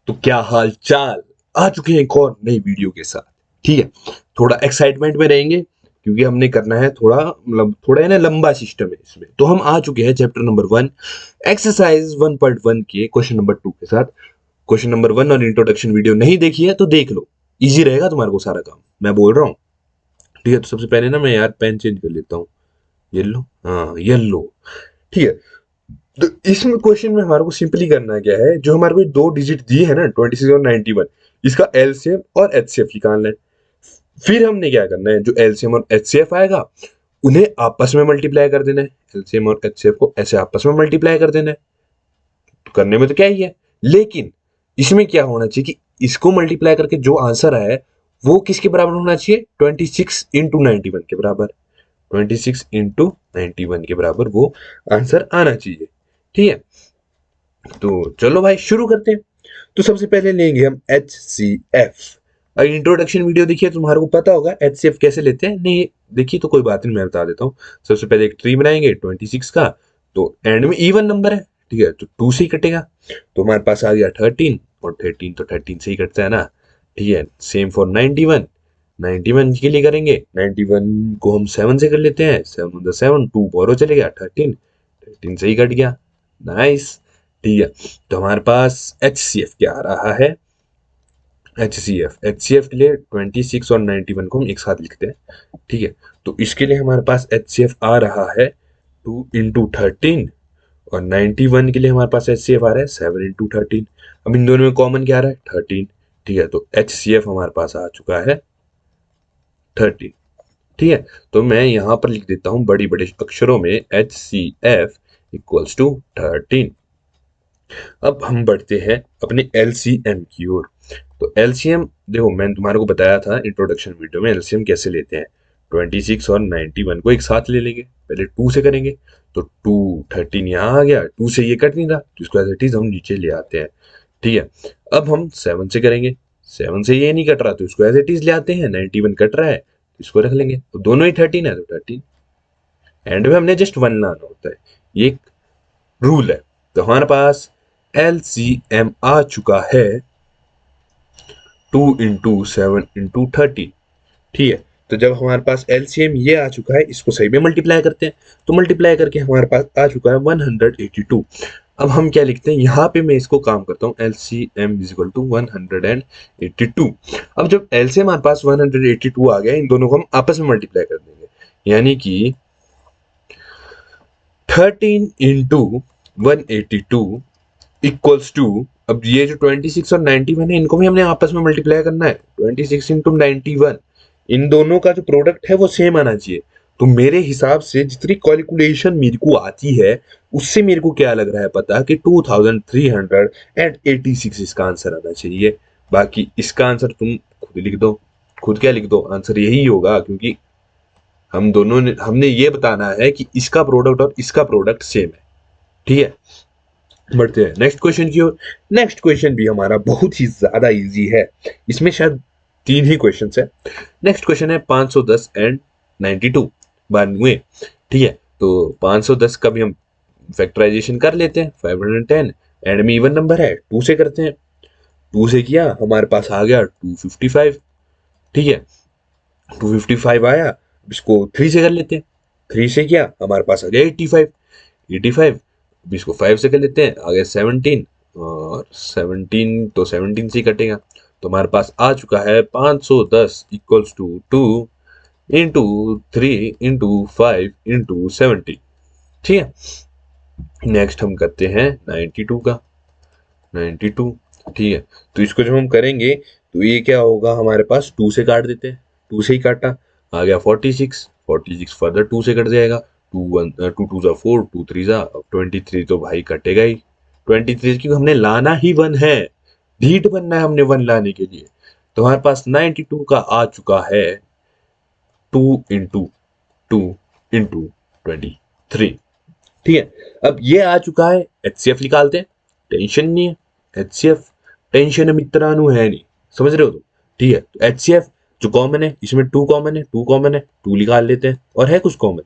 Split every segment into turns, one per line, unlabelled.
तो क्या हाल चाल, आ चुके हैं एक और नई वीडियो के साथ। ठीक है, थोड़ा एक्साइटमेंट में रहेंगे क्योंकि हमने करना है थोड़ा मतलब थोड़ा है ना लंबा सिस्टम है इसमें। तो हम आ चुके हैं चैप्टर नंबर 1 एक्सरसाइज 1.1 के क्वेश्चन नंबर 2 के साथ। क्वेश्चन नंबर 1 और इंट्रोडक्शन वीडियो नहीं देखी है तो देख लो, इजी रहेगा तुम्हारे को सारा काम, मैं बोल रहा हूँ। ठीक है, तो सबसे पहले ना मैं यार पेन चेंज कर लेता हूँ। येलो, हाँ येलो। ठीक है, तो इसमें क्वेश्चन में हमारे को सिंपली करना क्या है, जो हमारे को दो डिजिट दिए है ना 26 और 91, इसका एलसीएम और एचसीएफ निकालना है। फिर हमने क्या करना है, जो एलसीएम और एचसीएफ आएगा उन्हें आपस में मल्टीप्लाई कर देना है। एलसीएम और एचसीएफ को ऐसे आपस में मल्टीप्लाई कर देना है। तो करने में तो क्या ही है, लेकिन इसमें क्या होना चाहिए कि इसको मल्टीप्लाई करके जो आंसर आया है वो किसके बराबर होना चाहिए, 26 इंटू 91 के बराबर। 26 इंटू 91 के बराबर वो आंसर आना चाहिए। ठीक है, तो चलो भाई शुरू करते हैं। तो सबसे पहले लेंगे हम एच सी एफ। अगर इंट्रोडक्शन वीडियो देखिए तो तुम्हारे को पता होगा एच सी एफ कैसे लेते हैं, नहीं देखिए तो कोई बात नहीं, मैं बता देता हूँ। सबसे पहले एक ट्री बनाएंगे 26 का, तो एंड में इवन नंबर है, ठीक है, तो 2 से ही कटेगा। तो हमारे पास आ गया 13, और 13 तो 13 से ही कटता है ना। ठीक है, सेम फॉर 91। 91 के लिए करेंगे, 91 को हम 7 से कर लेते हैं, 7 7 2 बोरो चले गया, 13 13 से ही कट गया। नाइस। ठीक है, तो हमारे पास एच सी एफ क्या आ रहा है, एच सी एफ के लिए 26 और 91 को हम एक साथ लिखते हैं। ठीक है, तो इसके लिए हमारे पास एच सी एफ आ रहा है 2 इंटू 13, और 91 के लिए हमारे पास एच सी एफ आ रहा है 7 इंटू 13। अब इन दोनों में कॉमन क्या आ रहा है, 13। ठीक है, तो एच सी एफ हमारे पास आ चुका है 13। ठीक है, तो मैं यहां पर लिख देता हूं बड़ी बड़े अक्षरों में H C F equals to 13। अब हम बढ़ते हैं अपने एलसीएम की ओर। तो एलसीएम देखो, मैंने तुम्हारे को बताया था इंट्रोडक्शन वीडियो में एलसीएम कैसे लेते हैं। 26 और 91 को एक साथ ले लेंगे, पहले 2 से करेंगे। तो 2 13 यहाँ आ गया, 2 से ये कट नहीं रहा तो इसको एज इट इज हम नीचे ले आते हैं। ठीक है, अब हम 7 से करेंगे, 7 से ये नहीं कट रहा तो इसको एज इट इज ले आते हैं। 91 कट रहा है तो इसको रख लेंगे, तो दोनों ही 13 है तो 13। एंड में हमने जस्ट 1 लाना होता है, ये एक रूल है। तो हमारे पास एलसीएम आ चुका है 2 इंटू 7 इंटू 13। ठीक है, तो जब हमारे पास एलसीएम ये आ चुका है, इसको सही में मल्टीप्लाई करते हैं। तो मल्टीप्लाई करके हमारे पास आ चुका है 182। अब हम क्या लिखते हैं, यहाँ पे मैं इसको काम करता हूँ, एलसीएम इज इक्वल टू 182। अब जब एलसीएम हमारे पास 182 आ गया, इन दोनों को हम आपस में मल्टीप्लाई कर देंगे, यानी कि 13 इंटू 182 इक्वल्स टू, अब ये जो 26 और 91 है इनको भी हमने आपस में मल्टीप्लाई करना है। 26 इंटू 91, इन दोनों का जो प्रोडक्ट है वो सेम आना चाहिए। तो मेरे हिसाब से जितनी कैलकुलेशन मेरे को आती है उससे मेरे को क्या लग रहा है पता, कि 2386 इसका आंसर आना चाहिए। बाकी इसका आंसर तुम खुद लिख दो, खुद क्या लिख दो, आंसर यही होगा, क्योंकि हम दोनों ने, हमने ये बताना है कि इसका प्रोडक्ट और इसका प्रोडक्ट सेम है। ठीक है, बढ़ते हैं नेक्स्ट क्वेश्चन की ओर। नेक्स्ट क्वेश्चन भी हमारा बहुत ही ज्यादा इजी है, इसमें शायद 3 ही क्वेश्चन है। नेक्स्ट क्वेश्चन है 510 एंड 92, 92। ठीक है, तो 510 का भी हम फैक्टराइजेशन कर लेते हैं, 510 एंड में इवन नंबर है 2 से करते हैं। 2 से किया, हमारे पास आ गया 255। ठीक है, 255 आया, इसको 3 से कर लेते हैं। 3 से किया, हमारे पास आ गया 85। 85, अब इसको 5 से कर लेते हैं, आ गया 17, और 17 तो 17 से ही कटेगा। तो हमारे पास आ चुका है 510 equals to 2 into 3 into 5 into 70। ठीक है, नेक्स्ट हम करते हैं 92 का। 92, ठीक है, तो इसको जब हम करेंगे तो ये क्या होगा, हमारे पास 2 से काट देते हैं, 2 से ही काटा, आ गया 46। 46 फर्दर 2 से कट जाएगा, 2 2 जा 4, 2 3 जा, अब 23 तो भाई कटेगा ही। 23 क्योंकि हमने लाना ही 1 है, ढीठ बनना है हमने 1 लाने के लिए। तो हमारे पास 92 का आ चुका है 2 इंटू 2 इंटू 23। ठीक है, अब ये आ चुका है, एचसीएफ निकालते हैं, टेंशन नहीं है। एचसीएफ टेंशन मित्रानु है नहीं, समझ रहे हो तुम। ठीक है, तो एचसीएफ जो कॉमन है, इसमें 2 कॉमन है, 2 कॉमन है, 2 निकाल लेते हैं, और है कुछ कॉमन,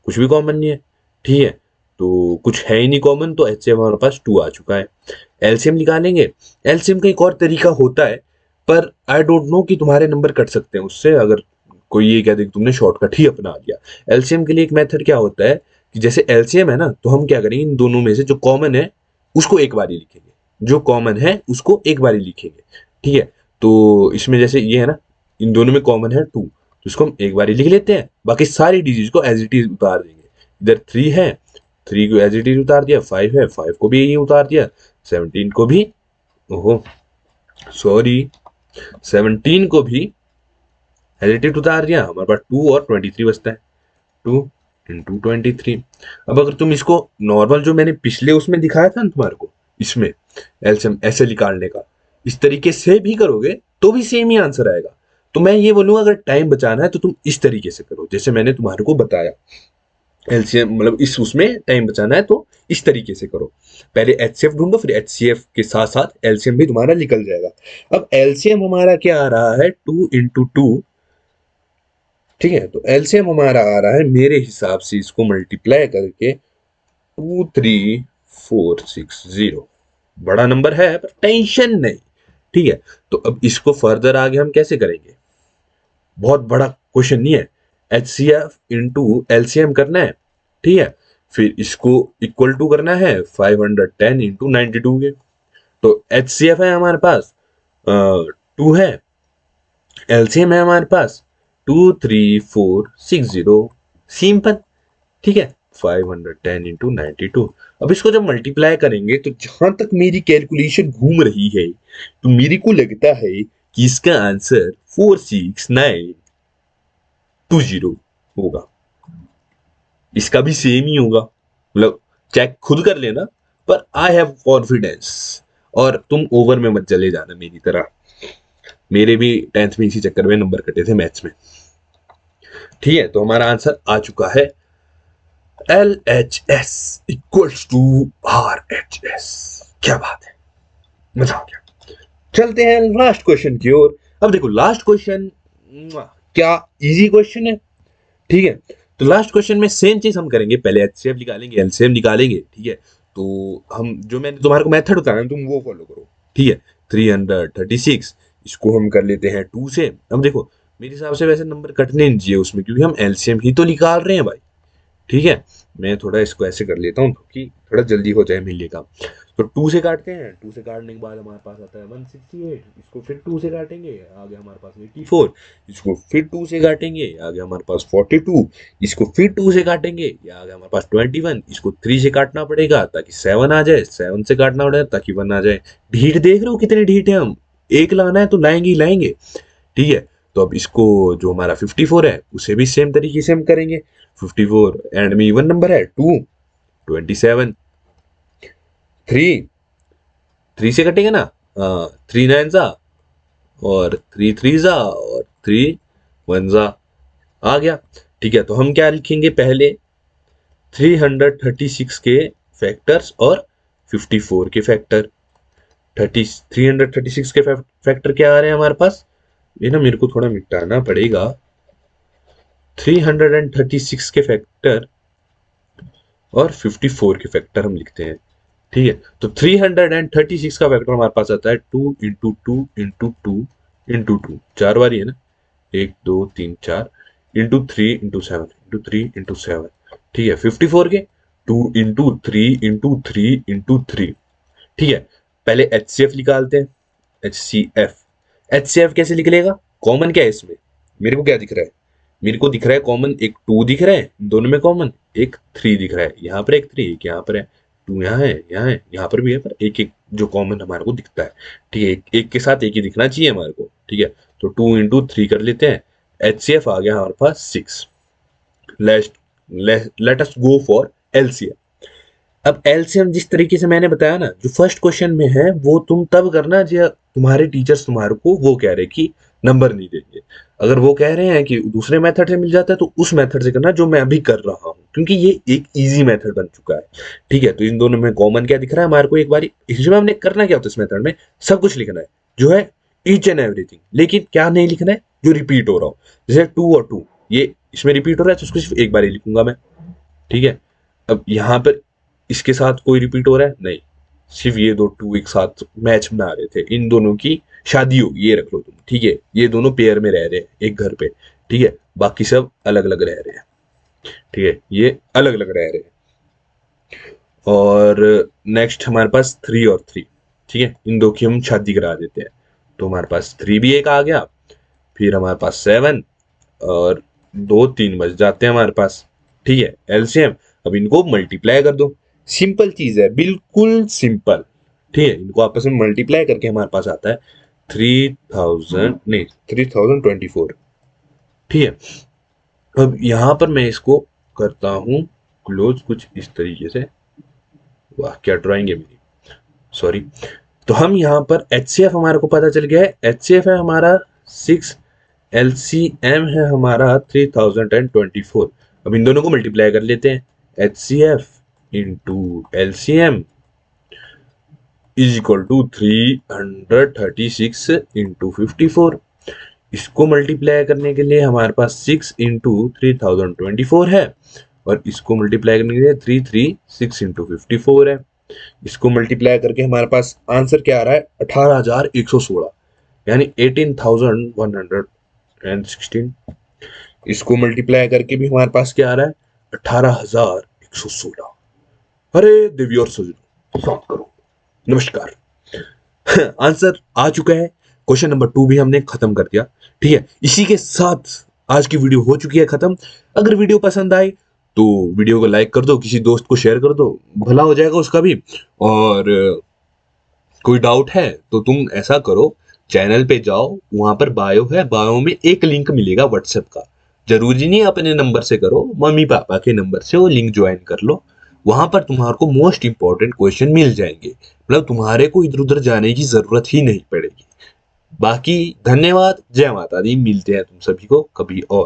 कुछ भी कॉमन नहीं है। ठीक है, तो कुछ है ही नहीं कॉमन, तो HCF हमारे पास 2 आ चुका है। एलसीएम निकालेंगे। एलसीएम का एक और तरीका होता है, पर आई डोंट नो कि तुम्हारे नंबर कट सकते हैं उससे, अगर कोई ये कह दे कि तुमने शॉर्टकट ही अपना लिया। एलसीएम के लिए एक मेथड क्या होता है कि जैसे एलसीएम है ना, तो हम क्या करेंगे, इन दोनों में से जो कॉमन है उसको एक बार ही लिखेंगे, जो कॉमन है उसको एक बार ही लिखेंगे। ठीक है, तो इसमें जैसे ये है ना, इन दोनों में कॉमन है 2, तो इसको हम एक बार ही लिख लेते हैं, बाकी सारी डिजिट को एज इट इज उतार देंगे। इधर 3 है, 3 को एज इट इज उतार दिया, 5 है, 5 को भी यही उतार दिया, 17 को भी, ओहो सॉरी, 17 को भी एज इट इज उतार दिया। हमारे पास 2 और 23 बचता है, 2 इंटू 23। अब अगर तुम इसको नॉर्मल जो मैंने पिछले उसमें दिखाया था ना तुम्हारे को, इसमें एलसीएम ऐसे निकालने का, इस तरीके से भी करोगे तो भी सेम ही आंसर आएगा। तो मैं ये बोलूंगा अगर टाइम बचाना है तो तुम इस तरीके से करो जैसे मैंने तुम्हारे को बताया। एलसीएम मतलब इस उसमें टाइम बचाना है तो इस तरीके से करो, पहले एचसीएफ ढूंढो, फिर एचसीएफ के साथ साथ एलसीएम भी तुम्हारा निकल जाएगा। अब एलसीएम हमारा क्या आ रहा है, 2 इंटू 2। ठीक है, तो एलसीएम हमारा आ रहा है मेरे हिसाब से, इसको मल्टीप्लाई करके 23460। बड़ा नंबर है पर टेंशन नहीं। ठीक है, तो अब इसको फर्दर आगे हम कैसे करेंगे, बहुत बड़ा क्वेश्चन नहीं है। एचसीएफ इंटू एलसीएम करना है। ठीक है, फिर इसको इक्वल टू करना है 510 इंटू 92 के। तो एचसीएफ है हमारे पास 2 है, एलसीएम है हमारे पास 23460, सिंपल। ठीक है, 510 इंटू 92। अब इसको जब मल्टीप्लाई करेंगे तो जहां तक मेरी कैलकुलेशन घूम रही है, तो मेरे को लगता है कि इसका आंसर 46920 होगा। इसका भी सेम ही होगा, मतलब चेक खुद कर लेना, पर आई हैव कॉन्फिडेंस। और तुम ओवर में मत चले जाना मेरी तरह, मेरे भी 10th में इसी चक्कर में नंबर कटे थे मैथ्स में। ठीक है, तो हमारा आंसर आ चुका है LHS इक्वल्स टू RHS। क्या बात है, मजा आ गया। चलते हैं लास्ट क्वेश्चन की ओर। अब देखो लास्ट क्वेश्चन क्या इजी क्वेश्चन है। ठीक है, तो लास्ट क्वेश्चन में सेम चीज हम करेंगे, पहले एचसीएफ निकालेंगे, एलसीएम निकालेंगे। ठीक है, तो हम जो मैंने तुम्हारे को मेथड बताया तुम वो फॉलो करो। ठीक है, 336 इसको हम कर लेते हैं 2 से। अब देखो मेरे हिसाब से वैसे नंबर कटने नहीं चाहिए उसमें, क्योंकि हम एलसीएम ही तो निकाल रहे हैं भाई। ठीक है, मैं थोड़ा इसको ऐसे कर लेता हूँ कि थोड़ा जल्दी हो जाए मिलने का। तो 2 से काटते हैं, 2 से काटने के बाद हमारे पास आता है 168, इसको फिर 2 से काटेंगे, आगे हमारे पास 84, इसको फिर 2 से काटेंगे, आगे हमारे पास 42, इसको फिर 2 से काटेंगे, या आगे हमारे पास 21, इसको 3 से काटना पड़ेगा ताकि 7 आ जाए, 7 से काटना पड़ेगा ताकि 1 आ जाए। ढीठ देख रहे हो कितने ढीठ है हम, एक लाना है तो लाएंगे ही लाएंगे। ठीक है, तो अब इसको जो हमारा 54 है उसे भी सेम तरीके से हम करेंगे। 54 एंड में इवन नंबर है 2, 27, 3 से कटेंगे ना, 3 9 जा और 3 3 जा और 3 1 जा, आ गया। ठीक है, तो हम क्या लिखेंगे, पहले 336 के फैक्टर्स और 54 के फैक्टर। 336 के फैक्टर क्या आ रहे हैं हमारे पास, ये ना मेरे को थोड़ा मिटाना पड़ेगा। 336 के फैक्टर और 54 के फैक्टर हम लिखते हैं। ठीक है, तो 336 का फैक्टर हमारे पास आता है 2 इंटू 2 इंटू 2 इंटू 2, 4 बारी है ना, 1 2 3 4 इंटू 3 इंटू 7 इंटू 3 इंटू 7। ठीक है, 54 के 2 इंटू 3 इंटू 3 इंटू 3। ठीक है, पहले एचसीएफ निकालते हैं। एचसीएफ, एचसीएफ कैसे निकलेगा, कॉमन क्या है इसमें, मेरे को क्या दिख रहा है, मेरे को दिख रहा है कॉमन एक 2 दिख रहा है, दोनों में कॉमन एक 3 दिख रहा है, यहाँ पर एक 3, एक यहाँ पर है, 2 यहाँ है, यहाँ है, यहाँ पर भी है, पर एक एक जो कॉमन हमारे को दिखता है। ठीक है, एक के साथ एक ही दिखना चाहिए हमारे को। ठीक है, तो 2 इंटू 3 कर लेते हैं, एचसीएफ आ गया हमारे पास 6। Let us go for LCM. अब एलसीएम जिस तरीके से मैंने बताया ना, जो फर्स्ट क्वेश्चन में है वो तुम तब करना जब तुम्हारे टीचर्स तुम्हारे को वो कह रहे कि नंबर नहीं देंगे। अगर वो कह रहे हैं कि दूसरे मेथड से मिल जाता है तो उस मेथड से करना जो मैं अभी कर रहा हूँ, क्योंकि ये एक इजी मेथड बन चुका है। ठीक है, तो इन दोनों में कॉमन क्या दिख रहा है हमारे को, एक बार इसमें हमने करना क्या होता है, इस मेथड में सब कुछ लिखना है जो है ईच एंड एवरीथिंग, लेकिन क्या नहीं लिखना है जो रिपीट हो रहा हो। जैसे 2 और 2 ये इसमें रिपीट हो रहा है तो उसको सिर्फ एक बार ही लिखूंगा मैं। ठीक है, अब यहाँ पर इसके साथ कोई रिपीट हो रहा है? नहीं, सिर्फ ये दो टू एक साथ मैच बना रहे थे, इन दोनों की शादी होगी, ये रख लो तुम, ठीक है। ये दोनों पेयर में रह रहे हैं एक घर पे, ठीक है। बाकी सब अलग अलग रह रहे हैं, ठीक है, ये अलग अलग रह रहे हैं। और नेक्स्ट हमारे पास 3 और 3, ठीक है, इन दो की हम शादी करा देते हैं, तो हमारे पास 3 भी एक आ गया। फिर हमारे पास 7 और 2 3 बच जाते हैं हमारे पास, ठीक है, एलसीएम। अब इनको मल्टीप्लाई कर दो, सिंपल चीज है, बिल्कुल सिंपल, ठीक है। इनको आपस में मल्टीप्लाई करके हमारे पास आता है 3000 नहीं 3024, ठीक है। अब यहां पर मैं इसको करता हूं क्लोज कुछ इस तरीके से। वाह क्या ड्राइंग है मेरी, सॉरी। तो हम यहाँ पर HCF हमारे को पता चल गया है, HCF है हमारा 6, LCM है हमारा 3024। अब इन दोनों को मल्टीप्लाई कर लेते हैं, HCF into LCM is equal to 336 into 54। इसको मल्टीप्लाई करने के लिए हमारे पास 6 इंटू 3024 है, और इसको मल्टीप्लाई करने के लिए 336 इंटू 54 है। इसको मल्टीप्लाई करके हमारे पास आंसर क्या आ रहा है? 18,116, यानी 18,116। इसको मल्टीप्लाई करके भी हमारे पास क्या आ रहा है? 18,116। अरे देवी और सजनों, शांत करो, नमस्कार। आंसर आ चुका है। क्वेश्चन नंबर 2 भी हमने खत्म कर दिया, ठीक है। इसी के साथ आज की वीडियो हो चुकी है खत्म। अगर वीडियो पसंद आए तो वीडियो को लाइक कर दो, किसी दोस्त को शेयर कर दो, भला हो जाएगा उसका भी। और कोई डाउट है तो तुम ऐसा करो, चैनल पे जाओ, वहां पर बायो है, बायो में एक लिंक मिलेगा व्हाट्सएप का। जरूरी नहीं अपने नंबर से करो, मम्मी पापा के नंबर से वो लिंक ज्वाइन कर लो। वहां पर तुम्हारे को मोस्ट इंपॉर्टेंट क्वेश्चन मिल जाएंगे, मतलब तुम्हारे को इधर उधर जाने की जरूरत ही नहीं पड़ेगी। बाकी धन्यवाद, जय माता दी, मिलते हैं तुम सभी को कभी और।